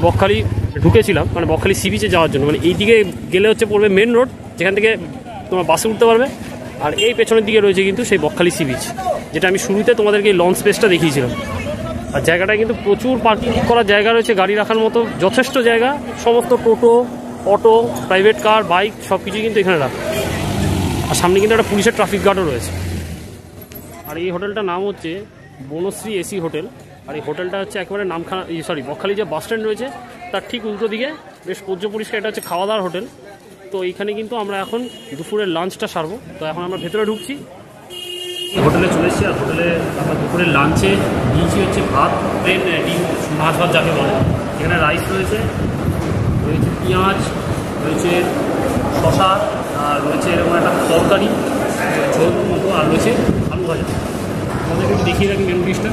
বকখালি ঢুকেছিলাম, মানে বকখালি সি বিচে যাওয়ার জন্য। মানে এই দিকে গেলে হচ্ছে পড়বে মেন রোড, যেখান থেকে তোমার বাসে উঠতে পারবে। আর এই পেছনের দিকে রয়েছে কিন্তু সেই বকখালি সি বিচ, যেটা আমি শুরুতে তোমাদেরকে লঞ্চ স্পেসটা দেখিয়েছিলাম। আর জায়গাটায় কিন্তু প্রচুর পার্কিং করার জায়গা রয়েছে, গাড়ি রাখার মতো যথেষ্ট জায়গা। সমস্ত টোটো, অটো, প্রাইভেট কার, বাইক সব কিছুই কিন্তু এখানে রাখা। আর সামনে কিন্তু একটা পুলিশের ট্রাফিক গার্ডও রয়েছে। আর এই হোটেলটার নাম হচ্ছে বনশ্রী এসি হোটেল। আর এই হোটেলটা হচ্ছে একেবারে নামখানা, বকখালি যে বাস স্ট্যান্ড রয়েছে তার ঠিক উল্টো দিকে, বেশ পরিষ্কার। এটা হচ্ছে খাওয়া দাওয়ার হোটেল। তো এইখানে কিন্তু আমরা এখন দুপুরের লাঞ্চটা সারবো। তো এখন আমরা ভেতরে ঢুকছি, হোটেলে চলে এসেছি। আর হোটেলে আমরা দুপুরের লাঞ্চে নিয়েছি হচ্ছে ভাত, প্লেন ডিম, মাছ ভাত যাকে বলে। এখানে রাইস রয়েছে, রয়েছে পেঁয়াজ, রয়েছে শশা, আর রয়েছে এরকম একটা তরকারি ঝোল মতো, আর রয়েছে আলু ভাজা। আমাদেরকে একটু দেখিয়ে রাখি মেনু ডিশটা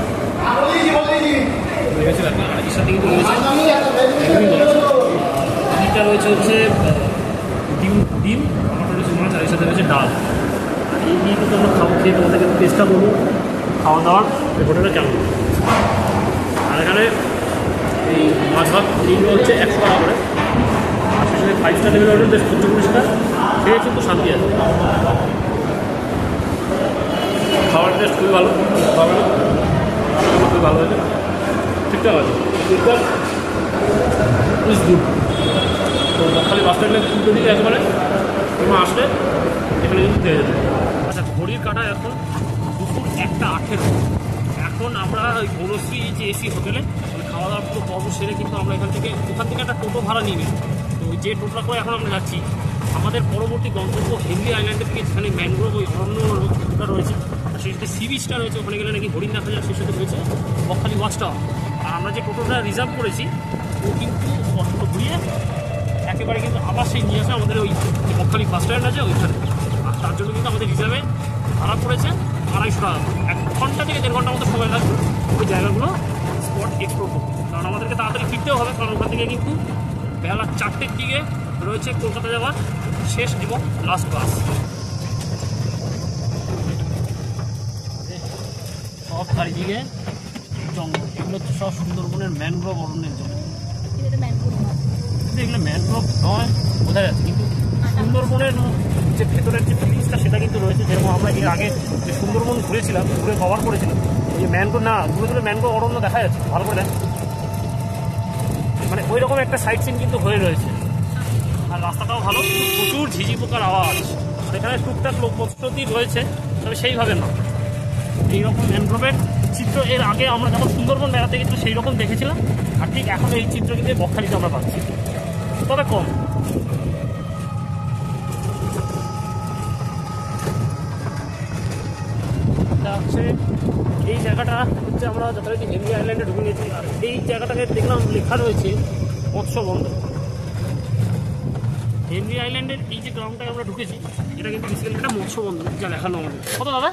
রয়েছে। আর এর সাথে কিন্তু রয়েছে দিকটা রয়েছে হচ্ছে ডিম, আমার রয়েছে মাছ, আর এর সাথে রয়েছে ডাল। এই নিয়ে কিন্তু আমরা খাবো, খেয়ে তোমাদেরকে চেষ্টা করবো খাওয়া দাওয়ার এই হোটেলটা কেমন। আর এখানে এই মাছ ভাত এইগুলো হচ্ছে 100 টাকা করে। আর সেখানে 5 স্টার লেভেল হোটেল, বেশ পরিষ্কার, খেয়ে কিন্তু শান্তি আছে। খাওয়ার টেস্ট খুবই ভালো, খুবই ভালো হয়েছে, ঠিকঠাক আছে, ঠিকঠাক ইজ গুড। তো বকখালি বাস স্ট্যান্ডে উল্টো দিকে একেবারে তোমরা আসলে এখানে কিন্তু পেয়ে যেতে। আচ্ছা, ঘড়ির কাটা এখন দুপুর 1:18। এখন আমরা ওই বনশ্রী যে এসি হোটেলে খাওয়া দাওয়ার পুরো পর্ব সেরে কিন্তু আমরা ওখান থেকে একটা টোটো ভাড়া নিয়ে নিই। তো ওই যে টোটোটা করে এখন আমরা যাচ্ছি আমাদের পরবর্তী গন্তব্য হেনরি আইল্যান্ডের থেকে, যেখানে ম্যানগ্রোভ ওই অরণ্যটা রয়েছে, আর সেই সাথে সি বিচটা রয়েছে। ওখানে গেলে নাকি হরিণ দেখা যায়। সেই সাথে রয়েছে বকখালি ওয়াচ টাওয়ার। আর আমরা যে টোটোটা রিজার্ভ করেছি ও কিন্তু টোটো ঘুরিয়ে একেবারে কিন্তু আবার সেই নিয়ে আসে আমাদের ওই যে বকখালি বাস স্ট্যান্ড আছে ওইখানে। আর তার জন্য কিন্তু আমাদের রিজার্ভে ভাড়া পড়েছে 250 টাকা। 1 ঘন্টা থেকে 1.5 ঘন্টার মতো সময় লাগবে ওই জায়গাগুলো স্পট এক্সপ্লোর করতে। কারণ আমাদেরকে তাড়াতাড়ি ফিরতেও হবে, কারণ ওখান থেকে কিন্তু বেলা 4টের দিকে রয়েছে কলকাতা যাওয়ার শেষ এবং লাস্ট বাস। সব চারিদিকে জঙ্গল, এগুলো হচ্ছে সব সুন্দরবনের ম্যানগ্রোভ অরণ্যের জন্য। এগুলো ম্যানগ্রোভ নয় বোঝা যাচ্ছে, কিন্তু সুন্দরবনের যে ভেতরের যে ফিলিংসটা সেটা কিন্তু রয়েছে। যেরকম আমরা এর আগে যে সুন্দরবন ঘুরেছিলাম, ঘুরে কভার করেছিলাম, ওই যে ম্যানগ্রোভ না দূরে দূরে ম্যানগ্রোভ অরণ্য দেখা যাচ্ছে ভালো করে দেখ, মানে ওই রকম একটা সাইট সিন কিন্তু হয়ে রয়েছে। আর রাস্তাটাও ভালো, প্রচুর ঝিঝি পোকার আওয়াজ। সেখানে টুকটাক লোক বসতি রয়েছে, তবে সেইভাবে না। এইরকম ম্যানগ্রোভের চিত্র এর আগে আমরা যখন সুন্দরবন বেড়াতে কিন্তু সেই রকম দেখেছিলাম। আর ঠিক এখন এই চিত্র কিন্তু বকখালিতে আমরা পাচ্ছি, তবে কম। হচ্ছে এই জায়গাটা হচ্ছে আমরা যথারীতি হেনরি আইল্যান্ডে ঢুকে গেছি। আর এই জায়গাটাকে দেখলাম লেখা রয়েছে মৎস্য বন্দর। হেনরি আইল্যান্ডের এই যে গ্রাউন্ডটায় আমরা ঢুকেছি, এটা কিন্তু বেসিক্যালি একটা মৎস্য বন্দর যা লেখানো আমাদের। কত দাদা?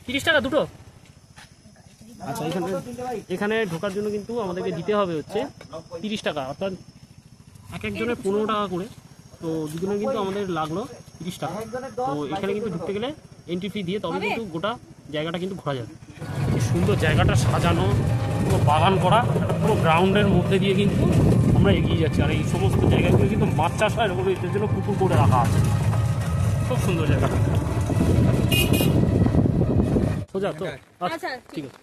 30 টাকা দুটো? আচ্ছা, এখানে ঢোকার জন্য কিন্তু আমাদেরকে দিতে হবে হচ্ছে 30 টাকা, অর্থাৎ এক একজনের 15 টাকা করে তো দুজনে কিন্তু আমাদের লাগলো 30 টাকা। তো এখানে কিন্তু ঢুকতে গেলে এন্ট্রি ফি দিয়ে তবে কিন্তু গোটা জায়গাটা কিন্তু ঘোরা যাবে। কি সুন্দর জায়গাটা সাজানো, পুরো বাগান করা, একটা পুরো গ্রাউন্ডের মধ্যে দিয়ে কিন্তু আমরা এগিয়ে যাচ্ছি। আর এই সমস্ত জায়গাগুলো কিন্তু মাছ চাষ হয়, এরকম এদের জন্য পুকুর করে রাখা আছে। খুব সুন্দর জায়গাটা। সোজা তো আচ্ছা ঠিক আছে।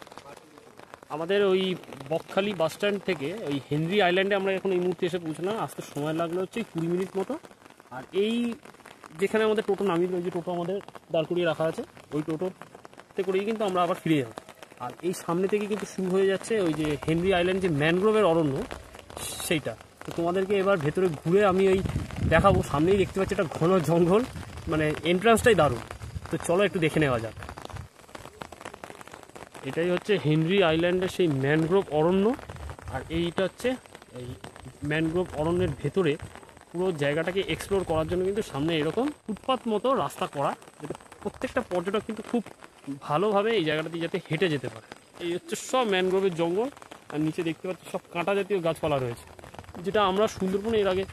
আমাদের ওই বকখালি বাস স্ট্যান্ড থেকে ওই হেনরি আইল্যান্ডে আমরা এখন এই মুহূর্তে এসে পৌঁছলাম। আসতে সময় লাগলো হচ্ছে 20 মিনিট মতো। আর এই যেখানে আমাদের টোটো নামিয়ে, ওই যে টোটো আমাদের দাঁড় করিয়ে রাখা আছে, ওই টোটোতে করেই কিন্তু আমরা আবার ফিরে যাব। আর এই সামনে থেকে কিন্তু শুরু হয়ে যাচ্ছে ওই যে হেনরি আইল্যান্ড, যে ম্যানগ্রোভের অরণ্য, সেইটা। তো তোমাদেরকে এবার ভেতরে ঘুরে আমি ওই দেখাবো। সামনেই দেখতে পাচ্ছি একটা ঘন জঙ্গল, মানে এন্ট্রান্সটাই দারুণ। তো চলো একটু দেখে নেওয়া যাক। এটাই হচ্ছে হেনরি আইল্যান্ডের সেই ম্যানগ্রোভ অরণ্য। আর এইটা হচ্ছে এই ম্যানগ্রোভ অরণ্যের ভেতরে পুরো জায়গাটাকে এক্সপ্লোর করার জন্য কিন্তু সামনে এরকম ফুটপাথ মতো রাস্তা করা, যেটা প্রত্যেকটা পর্যটক কিন্তু খুব ভালোভাবে এই জায়গাটাতে যাতে হেঁটে যেতে পারে। এই হচ্ছে সব ম্যানগ্রোভের জঙ্গল, আর নিচে দেখতে পাচ্ছি সব কাঁটা জাতীয় গাছপালা রয়েছে, যেটা আমরা সুন্দরবনে এর আগে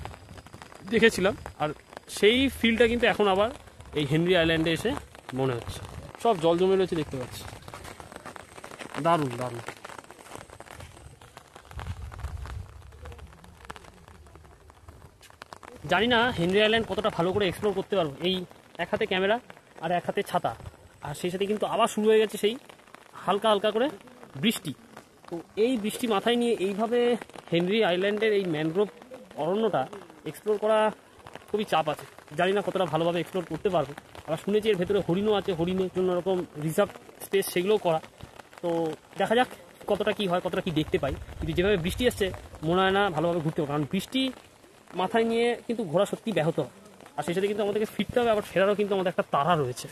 দেখেছিলাম। আর সেই ফিলটা কিন্তু এখন আবার এই হেনরি আইল্যান্ডে এসে মনে হচ্ছে। সব জল জমে রয়েছে দেখতে পাচ্ছি, দারুণ দারুণ। জানি না হেনরি আইল্যান্ড কতটা ভালো করে এক্সপ্লোর করতে পারবো। এই এক হাতে ক্যামেরা আর এক হাতে ছাতা, আর সেই সাথে কিন্তু আবার শুরু হয়ে গেছে সেই হালকা হালকা করে বৃষ্টি। তো এই বৃষ্টি মাথায় নিয়ে এইভাবে হেনরি আইল্যান্ডের এই ম্যানগ্রোভ অরণ্যটা এক্সপ্লোর করা খুবই চাপ আছে। জানি না কতটা ভালোভাবে এক্সপ্লোর করতে পারবো। আবার শুনেছি এর ভেতরে হরিণও আছে, হরিণের জন্য এরকম রিজার্ভ স্পেস সেগুলোও করা। তো দেখা যাক কতটা কি হয়, কতটা কি দেখতে পাই। কিন্তু যেভাবে বৃষ্টি আসছে মনে হয় না ভালোভাবে ঘুরতে হবে, কারণ বৃষ্টি মাথায় নিয়ে কিন্তু ঘোরা সত্যি ব্যাহত। আর সেই সাথে কিন্তু আমাদেরকে ফিরতে হবে, আবার ফেরারও কিন্তু আমাদের একটা তাড়া রয়েছে।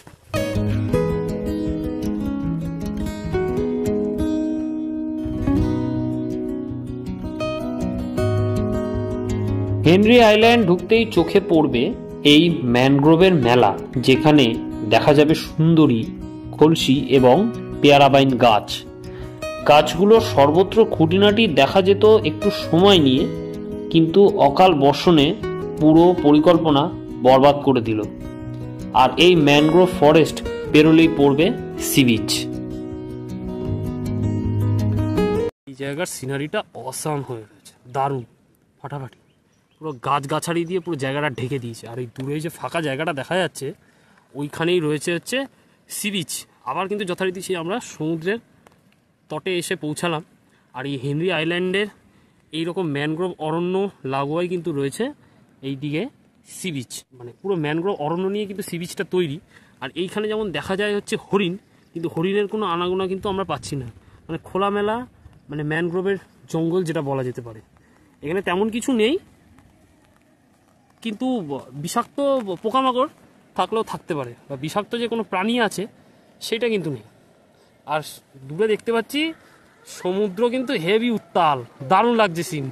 হেনরি আইল্যান্ড ঢুকতেই চোখে পড়বে এই ম্যানগ্রোভের মেলা, যেখানে দেখা যাবে সুন্দরী, কলসি এবং পেয়ারা বাইন গাছ। গাছগুলোর সর্বত্র খুঁটিনাটি দেখা যেত একটু সময় নিয়ে, কিন্তু অকাল বর্ষণে পুরো পরিকল্পনা বরবাদ করে দিল। আর এই ম্যানগ্রোভ ফরেস্ট পেরোলেই পড়বে সি বিচ। এই জায়গার সিনারিটা অসাম হয়ে রয়েছে, দারুণ, ফাটাফাটি। পুরো গাছগাছালি দিয়ে পুরো জায়গাটা ঢেকে দিয়েছে। আর এই দূরে যে ফাঁকা জায়গাটা দেখা যাচ্ছে ওইখানেই রয়েছে হচ্ছে সি বিচ। আবার কিন্তু যথারীতি সেই আমরা সমুদ্রের তটে এসে পৌঁছালাম। আর এই হেনরি আইল্যান্ডের এইরকম ম্যানগ্রোভ অরণ্য লাগোয়াই কিন্তু রয়েছে এই দিকে সি বিচ, মানে পুরো ম্যানগ্রোভ অরণ্য নিয়ে কিন্তু সি বিচটা তৈরি। আর এইখানে যেমন দেখা যায় হচ্ছে হরিণ, কিন্তু হরিণের কোনো আনাগোনা কিন্তু আমরা পাচ্ছি না। মানে খোলামেলা, মানে ম্যানগ্রোভের জঙ্গল যেটা বলা যেতে পারে। এখানে তেমন কিছু নেই, কিন্তু বিষাক্ত পোকামাকড় থাকলেও থাকতে পারে, বা বিষাক্ত যে কোনো প্রাণী আছে সেটা কিন্তু নেই। আর দূরে দেখতে পাচ্ছি সমুদ্র কিন্তু হেভি উত্তাল, দারুণ লাগছে সিন।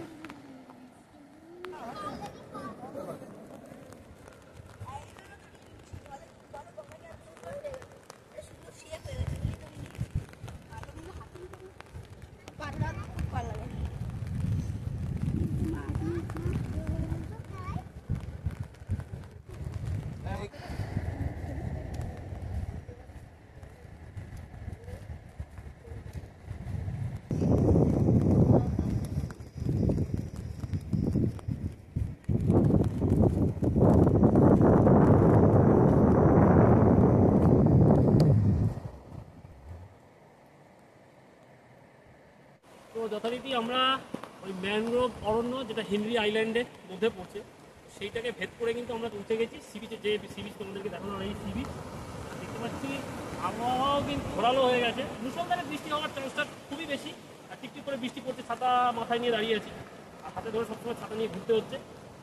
তো যথারীতি আমরা ওই ম্যানগ্রোভ অরণ্য, যেটা হেনরি আইল্যান্ডের মধ্যে পড়ছে, সেইটাকে ভেদ করে কিন্তু আমরা পৌঁছে গেছি সি বিচে। যে সি বিচ তোমাদেরকে দেখানো এই সি বিচ। দেখতে পাচ্ছি আবহাওয়াও কিন্তু ঘোরালো হয়ে গেছে, মুষলধারে বৃষ্টি হওয়ার চান্সটা খুবই বেশি। আর টিকটিক করে বৃষ্টি পড়ছে, ছাতা মাথায় নিয়ে দাঁড়িয়ে আছি, আর হাতে ধরে সবসময় ছাতা নিয়ে ঘুরতে হচ্ছে।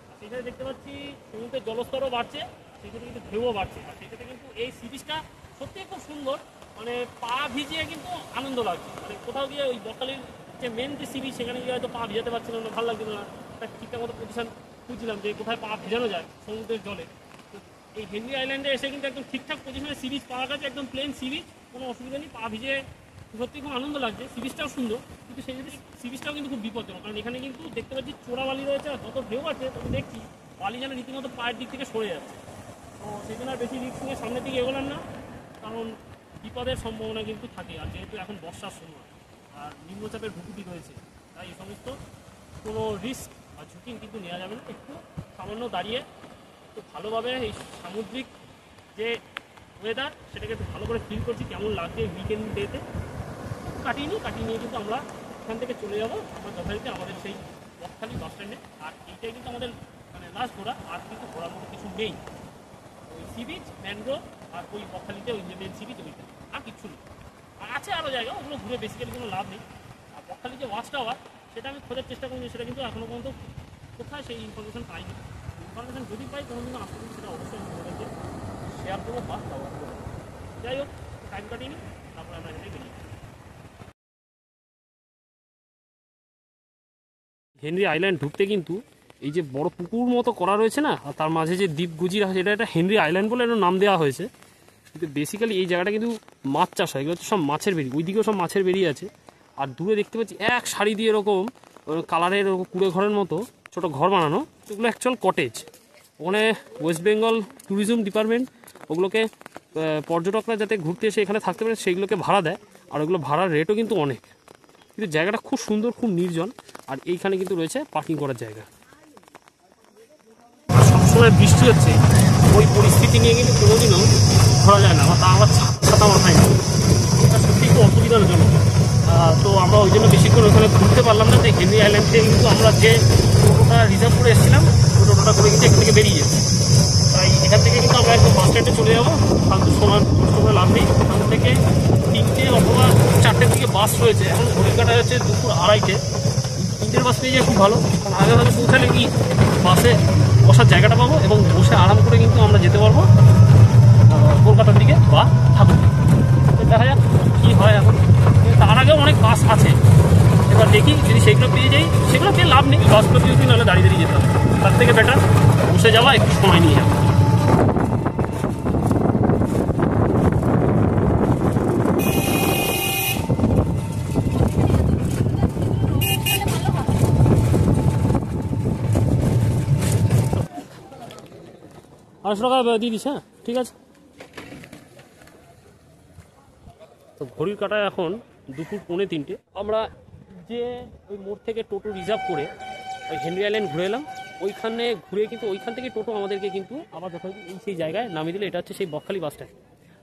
আর সেখানে দেখতে পাচ্ছি সমুদ্রের জলস্তরও বাড়ছে, সেখানে কিন্তু ঢেউও বাড়ছে। আর সেখানে কিন্তু এই সি বিচটা সত্যিই খুব সুন্দর, মানে পা ভিজিয়ে কিন্তু আনন্দ লাগছে। মানে কোথাও গিয়ে ওই বকখালির যে মেন যে সি বিচ, সেখানে গিয়ে হয়তো পা ভিজাতে পারছিলাম না, ভালো লাগছিল না। একটা ঠিকঠাক মতো পজিশন খুঁজছিলাম যে কোথায় পা ভেজানো যায় সমুদ্রের জলে। তো এই হেনরি আইল্যান্ডে এসে কিন্তু একদম ঠিকঠাক পজিশনে সি বিচ পাওয়া গেছে, একদম প্লেন সি বিচ, কোনো অসুবিধা নেই। পা ভিজে সত্যি খুব আনন্দ লাগছে। সি বিচটাও সুন্দর, কিন্তু সেই সাথে সি বিচটাও কিন্তু খুব বিপজ্জনক, কারণ এখানে কিন্তু দেখতে পাচ্ছি চোরাবালি রয়েছে। আর যত ঢেউ আছে তত দেখছি বালি যেন রীতিমতো পায়ের দিক থেকে সরে যাচ্ছে। তো সেই জন্য আর বেশি রিস্ক নিয়ে সামনের দিকে এগোলাম না, কারণ বিপদের সম্ভাবনা কিন্তু থাকে। আর যেহেতু এখন বর্ষার সময় আর নিম্নচাপের ভূপতি রয়েছে, তাই এই সমস্ত কোনো রিস্ক বা ঝুঁকি কিন্তু নেওয়া যাবে না। একটু সামান্য দাঁড়িয়ে একটু ভালোভাবে এই সামুদ্রিক যে ওয়েদার সেটাকে একটু ভালো করে ফিল করছি, কেমন লাগছে উইকেন্ড ডেতে। কাটিয়ে নিয়ে কিন্তু আমরা এখান থেকে চলে যাবো আমার যথারীতি আমাদের সেই বকখালি বাস স্ট্যান্ডে। আর এইটাই কিন্তু আমাদের মানে লাস্ট ঘোরা, আর কিন্তু ঘোরার মতো কিছু নেই। ওই সি বিচ, ম্যানগ্রোভ আর ওই বকখালিতে ওই যে মেন সি বিচ, ওইটা আর কিচ্ছু নেই। আর আছে আরও জায়গা, ওগুলো ঘুরে বেসিক্যালি কোনো লাভ নেই। আর বকখালি যে ওয়াচ টাওয়ার সেটা আমি খোঁজার চেষ্টা করছি, সেটা কিন্তু এখনও পর্যন্ত কোথায় সেই ইনফরমেশন পাইনি। ইনফরমেশন যদি পাই কোনো দিনও আসতে সেটা অবশ্যই আমি বলেছি শেয়ার করবো বা ব্যবহার করবো। যাই হোক, টাইম কাটিয়ে নিই, তারপরে আমরা এখানে বেরিয়ে হেনরি আইল্যান্ড ঢুকতে কিন্তু এই যে বড় পুকুর মতো করা রয়েছে না, আর তার মাঝে যে দ্বীপ গুজির আছে, এটা একটা হেনরি আইল্যান্ড বলে একটা নাম দেওয়া হয়েছে। কিন্তু বেসিক্যালি এই জায়গাটা কিন্তু মাছ চাষ হয়, এগুলো হচ্ছে সব মাছের বেরি, ওইদিকেও সব মাছের বেরিয়ে আছে। আর দূরে দেখতে পাচ্ছি এক সারি দিয়ে এরকম কালারের কুড়ে ঘরের মতো ছোট ঘর বানানো, এগুলো অ্যাকচুয়াল কটেজ। ওখানে ওয়েস্ট বেঙ্গল ট্যুরিজম ডিপার্টমেন্ট ওগুলোকে পর্যটকরা যাতে ঘুরতে এসে এখানে থাকতে পারে সেইগুলোকে ভাড়া দেয়, আর ওগুলো ভাড়ার রেটও কিন্তু অনেক। কিন্তু জায়গাটা খুব সুন্দর, খুব নির্জন। আর এইখানে কিন্তু রয়েছে পার্কিং করার জায়গা। সবসময় বৃষ্টি হচ্ছে, ওই পরিস্থিতি নিয়ে কিন্তু কোনোদিনও ঘোরা যায় না, তা আমার ছাতা মাথায় নেই, এটা সত্যি খুব অসুবিধাজনক। তো আমরা ওই জন্য বেশিক্ষণ ওখানে ঘুরতে পারলাম না। যে হেনরি আইল্যান্ড থেকে কিন্তু আমরা যে টোটোটা রিজার্ভ করে এসেছিলাম, ওই টোটোটা করে কিন্তু এখান থেকে বেরিয়ে যাবে। তাই এখান থেকে কিন্তু আমরা একদম বাস স্ট্যান্ডে চলে যাবো, ফালতু সময় কষ্ট করে লাভ নেই। ওখান থেকে 3টে অথবা 4টের দিকে বাস রয়েছে, এখন ঘড়ি কাটা হচ্ছে 2:30। 3টের বাস পেয়ে যায় খুব ভালো, কারণ আগে হয়তো পৌঁছালে কি বাসে বসার জায়গাটা পাবো এবং বসে আরাম করে কিন্তু আমরা যেতে পারবো কলকাতার দিকে বা ঠাকুর। দেখা যাক কী হয় এখন। তার আগেও অনেক বাস আছে, এবার দেখি যদি সেগুলো পেয়ে যাই। সেগুলো পেয়ে লাভ নেই, বাসগুলো পেয়ে নাহলে দাঁড়িয়ে দাঁড়িয়ে যেতে হবে। তার থেকে বেটার বসে যাওয়া, একটু সময় নিয়ে যাওয়া। আড়াইশো টাকা দিয়ে দিস, হ্যাঁ ঠিক আছে। তো ঘড়ির কাটায় এখন 2:45। আমরা যে ওই মোড় থেকে টোটো রিজার্ভ করে ওই হেনরি আইল্যান্ড ঘুরে এলাম, ওইখানে ঘুরে কিন্তু ওইখান থেকে টোটো আমাদেরকে কিন্তু আবার যথারীতি এই সেই জায়গায় নামিয়ে দিলে। এটা হচ্ছে সেই বকখালি বাস স্ট্যান্ড।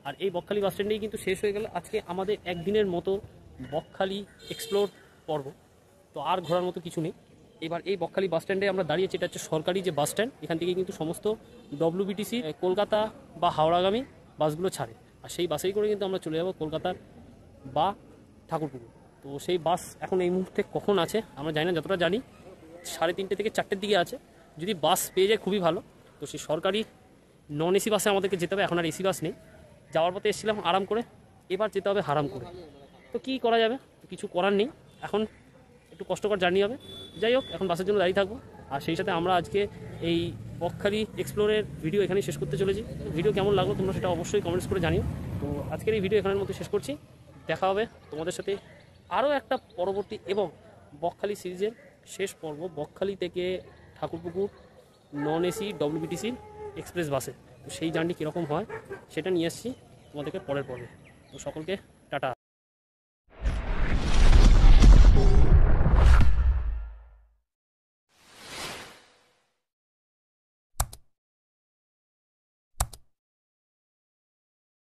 আর এই বকখালি বাস স্ট্যান্ডেই কিন্তু শেষ হয়ে গেল আজকে আমাদের একদিনের মতো বকখালি এক্সপ্লোর পর্ব। তো আর ঘোরার মতো কিছু নেই। এবার এই বকখালি বাস স্ট্যান্ডে আমরা দাঁড়িয়েছি, এটা হচ্ছে সরকারি যে বাস স্ট্যান্ড। এখান থেকে কিন্তু সমস্ত WBTC কলকাতা বা হাওড়াগামী বাসগুলো ছাড়ে, আর সেই বাসেই করে কিন্তু আমরা চলে যাবো কলকাতার বা ঠাকুরপুকুর। তো সেই বাস এখন এই মুহূর্তে কখন আছে আমরা জানি না, যতটা জানি 3:30 থেকে 4টের দিকে আছে। যদি বাস পেয়ে যায় খুবই ভালো। তো সেই সরকারি নন এসি বাসে আমাদেরকে যেতে হবে, এখন আর এসি বাস নেই। যাওয়ার পথে এসেছিলাম আরাম করে, এবার যেতে হবে হারাম করে। তো কী করা যাবে, কিছু করার নেই, এখন একটু কষ্টকর জার্নি হবে। যাই হোক, এখন বাসের জন্য দাঁড়িয়ে থাকবো। আর সেই সাথে আমরা আজকে এই বকখালি এক্সপ্লোরের ভিডিও এখানেই শেষ করতে চলেছি। ভিডিও কেমন লাগলো তোমরা সেটা অবশ্যই কমেন্টস করে জানিও। তো আজকের এই ভিডিও এখানের মধ্যে শেষ করছি। দেখা হবে তোমাদের সাথে আরও একটা পরবর্তী এবং বকখালি সিরিজের শেষ পর্ব, বকখালি থেকে Thakurpukur non AC WBTC express বাসে। তো সেই জার্নি কীরকম হয় সেটা নিয়ে আসছি তোমাদেরকে পরের পর্বে। তো সকলকে টাটা।